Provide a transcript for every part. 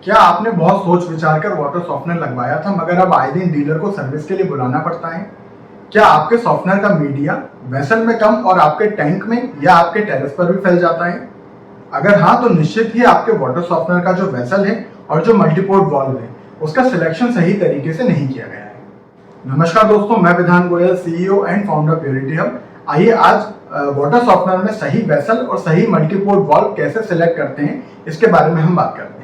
क्या आपने बहुत सोच विचार कर वाटर सॉफ्टनर लगवाया था मगर अब आए दिन डीलर को सर्विस के लिए बुलाना पड़ता है? क्या आपके सॉफ्टनर का मीडिया वेसल में कम और आपके टैंक में या आपके टेरेस पर भी फैल जाता है? अगर हाँ तो निश्चित ही आपके वाटर सॉफ्टनर का जो वेसल है और जो मल्टीपोर्ट वाल्व है उसका सिलेक्शन सही तरीके से नहीं किया गया है। नमस्कार दोस्तों, मैं विधान Goyal, CEO and founder purity hub. आइए आज वाटर सॉफ्टनर में सही वेसल और सही मल्टीपोर्ट वाल्व कैसे सिलेक्ट करते हैं इसके बारे में हम बात करते हैं।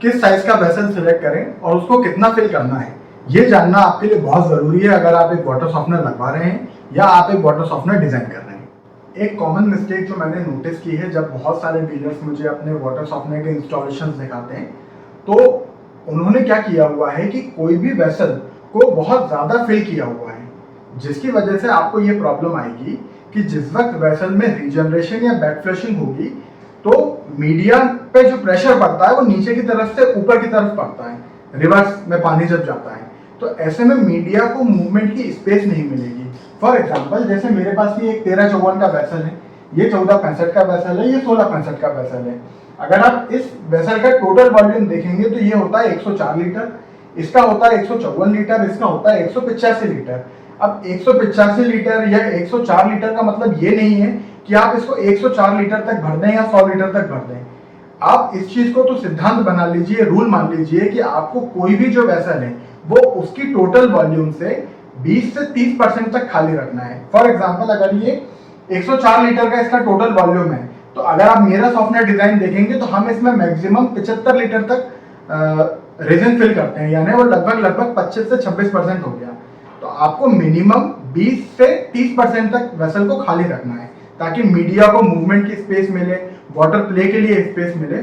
किस साइज का वेसल सिलेक्ट करें और उसको कितना फिल करना है, ये जानना आपके लिए बहुत जरूरी है अगर आप एक वाटर सॉफ्टनर लगवा रहे हैं या आप एक वाटर सॉफ्टनर डिजाइन कर रहे हैं। एक कॉमन मिस्टेक जो मैंने नोटिस की है, जब बहुत सारे डीलर्स मुझे अपने वाटर सॉफ्टनर के इंस्टॉलेशन दिखाते हैं तो उन्होंने क्या किया हुआ है कि कोई भी वेसल को बहुत ज्यादा फिल किया हुआ है, जिसकी वजह से आपको ये प्रॉब्लम आएगी कि जिस वक्त वेसल में रीजनरेशन या बैक फ्लशिंग होगी तो मीडिया पे जो प्रेशर पड़ता है वो नीचे की तरफ से ऊपर की तरफ पड़ता है, रिवर्स में पानी जब जाता है तो ऐसे में मीडिया को मूवमेंट की स्पेस नहीं मिलेगी। फॉर एग्जांपल, जैसे मेरे पास ये एक 1354 का वेसल है, ये 1465 का वेसल है, ये 1665 का वेसल है। अगर आप इस वेसल का टोटल वॉल्यूम देखेंगे तो ये होता है 104 लीटर, इसका होता है 154 लीटर, इसका होता है 185 लीटर। अब 185 लीटर या 104 लीटर का मतलब ये नहीं है कि आप इसको 104 लीटर तक भर दें या 100 लीटर तक भर दें। आप इस चीज को तो सिद्धांत बना लीजिए, रूल मान लीजिए कि आपको कोई भी जो वेसल है वो उसकी टोटल वॉल्यूम से 20 से 30% तक खाली रखना है। फॉर एग्जांपल, अगर ये 104 लीटर का इसका टोटल वॉल्यूम है तो अगर आप मेरा सॉफ्टवेयर डिजाइन देखेंगे तो हम इसमें मैक्सिमम 75 लीटर तक रेजन फिल करते हैं, यानी वो लगभग 25 से 26% हो गया। तो आपको मिनिमम 20 से 30% तक वेसल को खाली रखना है ताकि मीडिया को मूवमेंट की स्पेस मिले, वाटर प्ले के लिए स्पेस मिले।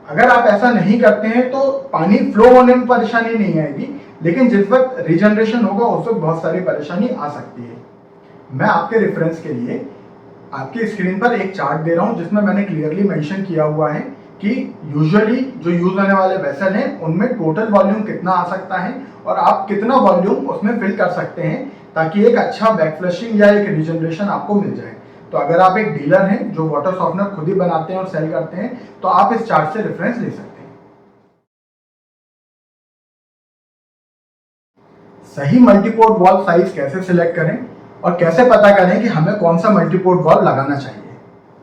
अगर आप ऐसा नहीं करते हैं तो पानी फ्लो होने में परेशानी नहीं आएगी, लेकिन जिस वक्त रीजनरेशन होगा उस वक्त बहुत सारी परेशानी आ सकती है। मैं आपके रेफरेंस के लिए आपकी स्क्रीन पर एक चार्ट दे रहा हूं जिसमें मैंने क्लियरली मेंशन किया हुआ है कि यूजुअली जो यूज होने वाले वेसल हैं उनमें टोटल वॉल्यूम कितना आ सकता है और आप कितना वॉल्यूम उसमें फिल कर सकते हैं ताकि एक अच्छा बैक फ्लशिंग या एक रीजनरेशन आपको मिल जाए। तो अगर आप एक डीलर हैं जो वाटर सॉफ्टनर खुद ही बनाते हैं और सेल करते हैं तो आप इस चार्ट से रेफरेंस ले सकते हैं। सही मल्टीपोर्ट वाल्व साइज कैसे सिलेक्ट करें और कैसे पता करें कि हमें कौन सा मल्टीपोर्ट वाल्व लगाना चाहिए?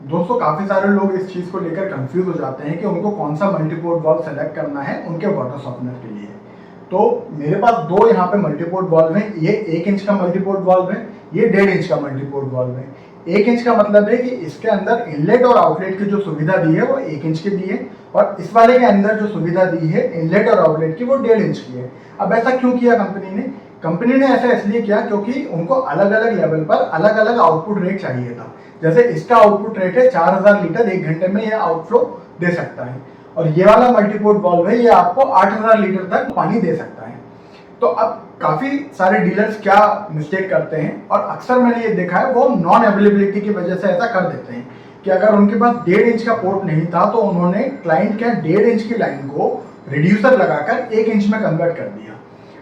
दोस्तों, काफी सारे लोग इस चीज को लेकर कंफ्यूज हो जाते हैं कि उनको कौन सा मल्टीपोर्ट वाल्व सेलेक्ट करना है उनके वाटर सॉफ्टनर के लिए। तो मेरे पास दो यहाँ पे मल्टीपोर्ट वाल्व है, ये 1 इंच का मल्टीपोर्ट वाल्व है, ये 1.5 इंच का मल्टीपोर्ट वाल्व है। 1 इंच का मतलब है कि इसके अंदर इनलेट और आउटलेट की जो सुविधा दी है वो 1 इंच की दी है और इस वाले के अंदर जो सुविधा दी है इनलेट और आउटलेट की वो 1.5 इंच की है। अब ऐसा क्यों किया कंपनी ने ऐसा इसलिए किया क्योंकि उनको अलग अलग लेवल पर अलग अलग आउटपुट रेट चाहिए था। जैसे इसका आउटपुट रेट है 4000 लीटर 1 घंटे में यह आउटफ्लो दे सकता है और ये वाला मल्टीपोर्ट वाल्व है, ये आपको 8000 लीटर तक पानी दे सकता है। तो अब काफी सारे डीलर्स क्या मिस्टेक करते हैं और अक्सर मैंने ये देखा है वो नॉन अवेलेबिलिटी की वजह से ऐसा कर देते हैं कि अगर उनके पास 1.5 इंच का पोर्ट नहीं था तो उन्होंने क्लाइंट के 1.5 इंच की लाइन को रिड्यूसर लगाकर 1 इंच में कन्वर्ट कर दिया।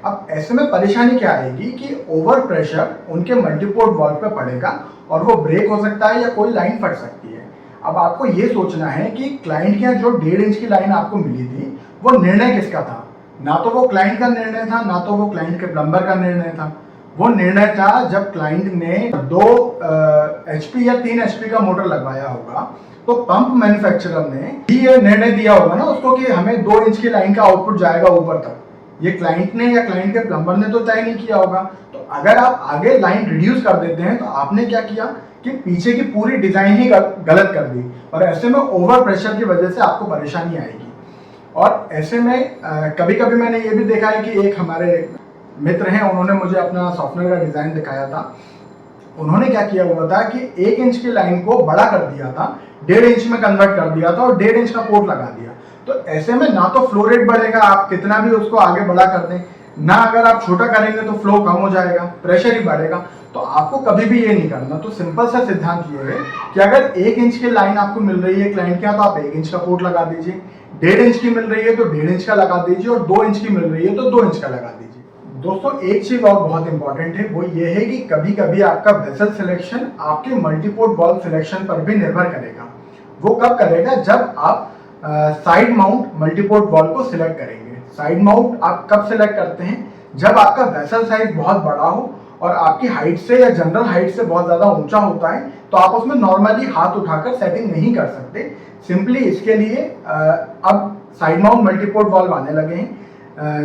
अब ऐसे में परेशानी क्या आएगी कि ओवर प्रेशर उनके मल्टीपोर्ट वाल्व पे पड़ेगा और वो ब्रेक हो सकता है या कोई लाइन फट सकती है। अब आपको ये सोचना है कि क्लाइंट के जो 1.5 इंच की लाइन आपको मिली थी वो निर्णय किसका था? ना तो वो क्लाइंट का निर्णय था, ना तो वो क्लाइंट के प्लम्बर का निर्णय था। वो निर्णय था जब क्लाइंट ने 2 HP या 3 HP का मोटर लगवाया होगा तो पंप मैन्युफैक्चरर ने ही ये निर्णय दिया होगा ना उसको कि हमें 2 इंच की लाइन का आउटपुट जाएगा ऊपर तक। ये क्लाइंट ने या क्लाइंट के प्लम्बर ने तो तय नहीं किया होगा। तो अगर आप आगे लाइन रिड्यूस कर देते हैं तो आपने क्या किया कि पीछे की पूरी डिजाइन ही गलत कर दी और ऐसे में ओवर प्रेशर की वजह से आपको परेशानी आएगी। और ऐसे में कभी कभी मैंने ये भी देखा है कि एक हमारे मित्र हैं, उन्होंने मुझे अपना सॉफ्टवेयर का डिजाइन दिखाया था। उन्होंने क्या किया हुआ था कि 1 इंच की लाइन को बड़ा कर दिया था, 1.5 इंच में कन्वर्ट कर दिया था और 1.5 इंच का पोर्ट लगा दिया। तो ऐसे में ना तो फ्लो रेट बढ़ेगा, आप कितना भी उसको आगे बड़ा कर दें, ना अगर आप छोटा करेंगे तो फ्लो कम हो जाएगा, प्रेशर ही बढ़ेगा। तो आपको कभी भी ये नहीं करना। तो सिंपल सा सिद्धांत ये है कि अगर 1 इंच की लाइन आपको मिल रही है क्लाइंट के यहाँ तो आप 1 इंच का पोर्ट लगा दीजिए, 1.5 इंच की मिल रही है तो 1.5 इंच का लगा दीजिए और 2 इंच की मिल रही है तो 2 इंच का लगा दीजिए। दोस्तों, एक चीज और बहुत इंपॉर्टेंट है, वो ये है कि कभी कभी आपका वेसल सिलेक्शन आपके मल्टीपोर्ट वाल्व सिलेक्शन पर भी निर्भर करेगा। वो कब करेगा? जब आप साइड माउंट मल्टीपोर्ट वाल्व को सिलेक्ट करेंगे। साइड माउंट आप कब सिलेक्ट करते हैं, जब आपका वेसल साइज बहुत बड़ा हो और आपकी हाइट से या जनरल हाइट से बहुत ज्यादा ऊंचा होता है, तो आप उसमें नॉर्मली हाथ उठाकर सेटिंग नहीं कर सकते। सिंपली इसके लिए अब साइड माउंट मल्टीपोर्ट वाल्व आने लगे हैं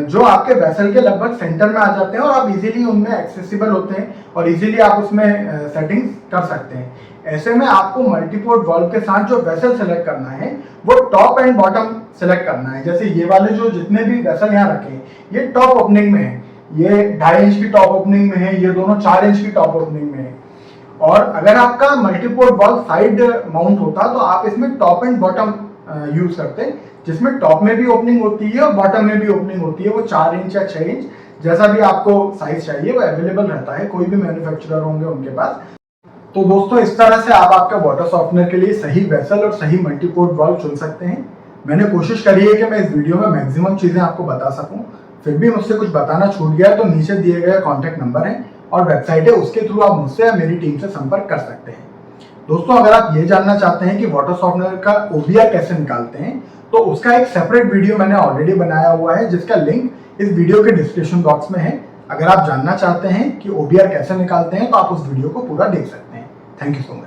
जो आपके वेसल के लगभग सेंटर में आ जाते हैं और आप इजीली उनमें एक्सेसिबल होते हैं और इजीली आप उसमें सेटिंग्स कर सकते हैं। ऐसे में आपको मल्टीपोर्ट वाल्व के साथ जो वेसल सेलेक्ट करना है वो टॉप एंड बॉटम सेलेक्ट करना है। जैसे ये वाले जो जितने भी वेसल यहाँ रखे हैं ये टॉप ओपनिंग में है, ये 2.5 इंच की टॉप ओपनिंग में है, ये दोनों 4 इंच की टॉप ओपनिंग में है। और अगर आपका मल्टीपोर्ट वाल्व साइड माउंट होता तो आप इसमें टॉप एंड बॉटम यूज करते, जिसमें टॉप में भी ओपनिंग होती है और बॉटम में भी ओपनिंग होती है। वो 4 इंच या 6 इंच जैसा भी आपको साइज चाहिए वो अवेलेबल रहता है, कोई भी मैन्युफैक्चरर होंगे उनके पास। तो दोस्तों इस तरह से आप आपका वाटर सॉफ्टनर के लिए सही वेसल और सही मल्टीपोर्ट वाल्व चुन सकते हैं। मैंने कोशिश करी है कि मैं इस वीडियो में मैक्सिमम चीजें आपको बता सकूं, फिर भी मुझसे कुछ बताना छूट गया है तो नीचे दिए गए कॉन्टैक्ट नंबर है और वेबसाइट है, उसके थ्रू आप मुझसे या मेरी टीम से संपर्क कर सकते हैं। दोस्तों अगर आप ये जानना चाहते हैं कि वाटर सॉफ्टनर का ओबीआर कैसे निकालते हैं तो उसका एक सेपरेट वीडियो मैंने ऑलरेडी बनाया हुआ है, जिसका लिंक इस वीडियो के डिस्क्रिप्शन बॉक्स में है। अगर आप जानना चाहते हैं कि ओबीआर कैसे निकालते हैं तो आप उस वीडियो को पूरा देख सकते हैं। Thank you so much.